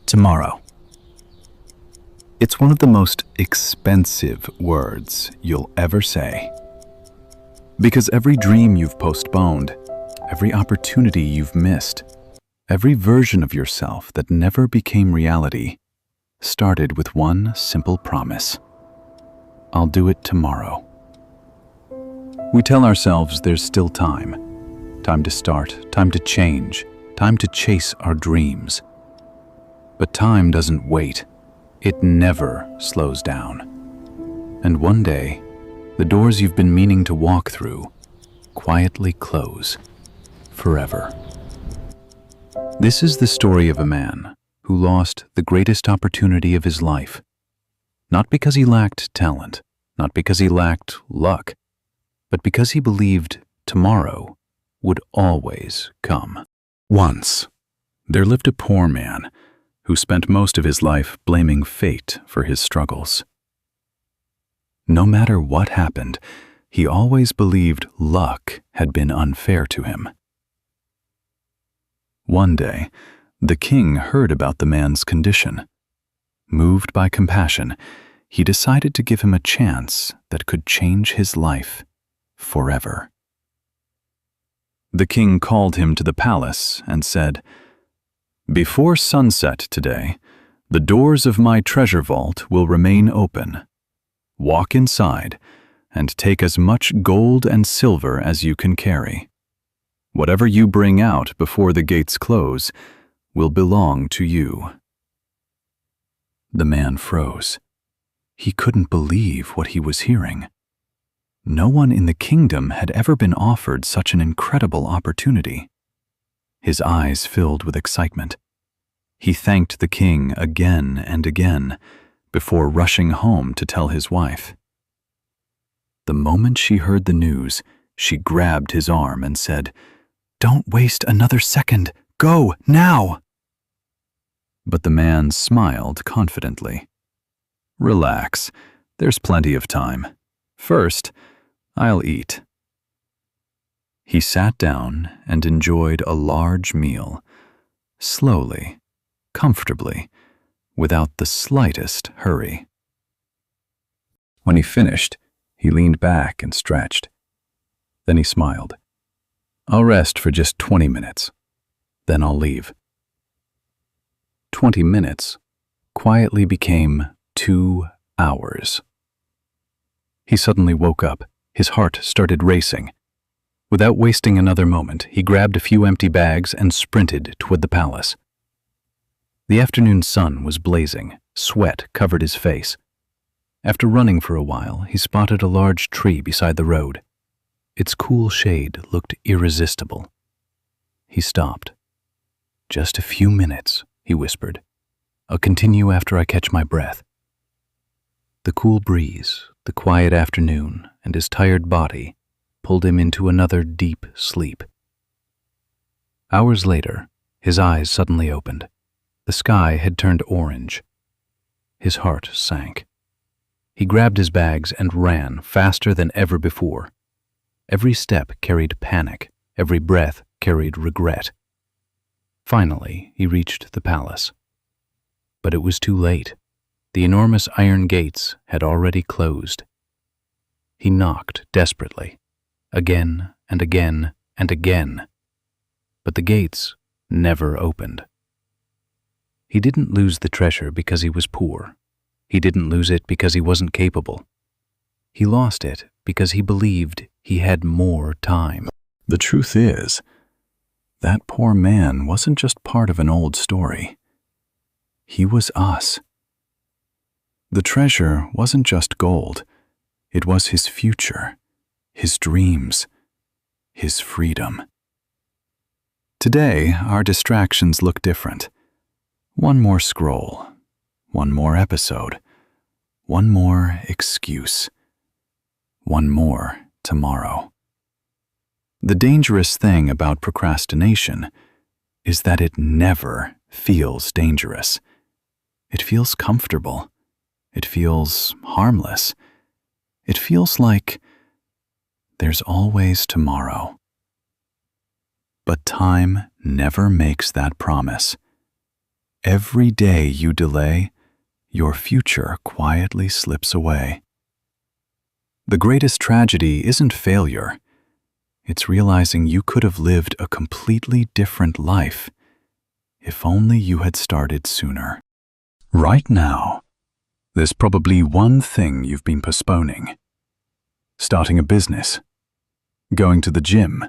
tomorrow. It's one of the most expensive words you'll ever say. Because every dream you've postponed, every opportunity you've missed, every version of yourself that never became reality started with one simple promise. I'll do it tomorrow. We tell ourselves there's still time. Time to start, time to change, time to chase our dreams. But time doesn't wait. It never slows down. And one day, the doors you've been meaning to walk through quietly close forever. This is the story of a man who lost the greatest opportunity of his life. Not because he lacked talent, not because he lacked luck, but because he believed tomorrow would always come. Once, there lived a poor man who spent most of his life blaming fate for his struggles. No matter what happened, he always believed luck had been unfair to him. One day, the king heard about the man's condition. Moved by compassion, he decided to give him a chance that could change his life forever. The king called him to the palace and said, "Before sunset today, the doors of my treasure vault will remain open. Walk inside and take as much gold and silver as you can carry. Whatever you bring out before the gates close will belong to you." The man froze. He couldn't believe what he was hearing. No one in the kingdom had ever been offered such an incredible opportunity. His eyes filled with excitement. He thanked the king again and again before rushing home to tell his wife. The moment she heard the news, she grabbed his arm and said, "Don't waste another second. Go now!" But the man smiled confidently. "Relax. There's plenty of time. First, I'll eat." He sat down and enjoyed a large meal, slowly, comfortably, without the slightest hurry. When he finished, he leaned back and stretched. Then he smiled. "I'll rest for just 20 minutes. Then I'll leave." 20 minutes quietly became 2 hours. He suddenly woke up. His heart started racing. Without wasting another moment, he grabbed a few empty bags and sprinted toward the palace. The afternoon sun was blazing. Sweat covered his face. After running for a while, he spotted a large tree beside the road. Its cool shade looked irresistible. He stopped. "Just a few minutes," he whispered. "I'll continue after I catch my breath." The cool breeze, the quiet afternoon, and his tired body pulled him into another deep sleep. Hours later, his eyes suddenly opened. The sky had turned orange. His heart sank. He grabbed his bags and ran faster than ever before. Every step carried panic. Every breath carried regret. Finally, he reached the palace. But it was too late. The enormous iron gates had already closed. He knocked desperately, again and again and again, but the gates never opened. He didn't lose the treasure because he was poor. He didn't lose it because he wasn't capable. He lost it because he believed he had more time. The truth is, that poor man wasn't just part of an old story. He was us. The treasure wasn't just gold. It was his future, his dreams, his freedom. Today, our distractions look different. One more scroll, one more episode, one more excuse, one more tomorrow. The dangerous thing about procrastination is that it never feels dangerous. It feels comfortable. It feels harmless. It feels like there's always tomorrow. But time never makes that promise. Every day you delay, your future quietly slips away. The greatest tragedy isn't failure. It's realizing you could have lived a completely different life if only you had started sooner. Right now, there's probably one thing you've been postponing. Starting a business, going to the gym,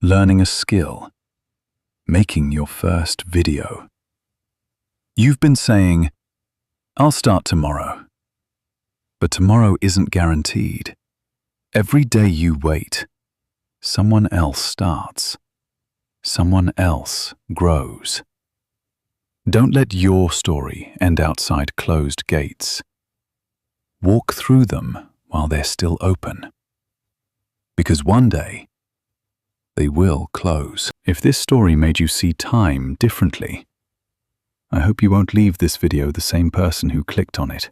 learning a skill, making your first video. You've been saying, "I'll start tomorrow." But tomorrow isn't guaranteed. Every day you wait, someone else starts. Someone else grows. Don't let your story end outside closed gates. Walk through them while they're still open. Because one day, they will close. If this story made you see time differently, I hope you won't leave this video the same person who clicked on it.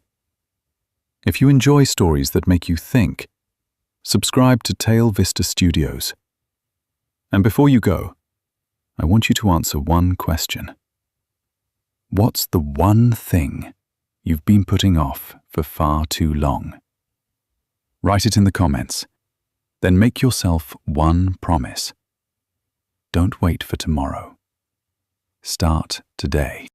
If you enjoy stories that make you think, subscribe to TaleVista Studios. And before you go, I want you to answer one question. What's the one thing you've been putting off for far too long? Write it in the comments. Then make yourself one promise. Don't wait for tomorrow. Start today.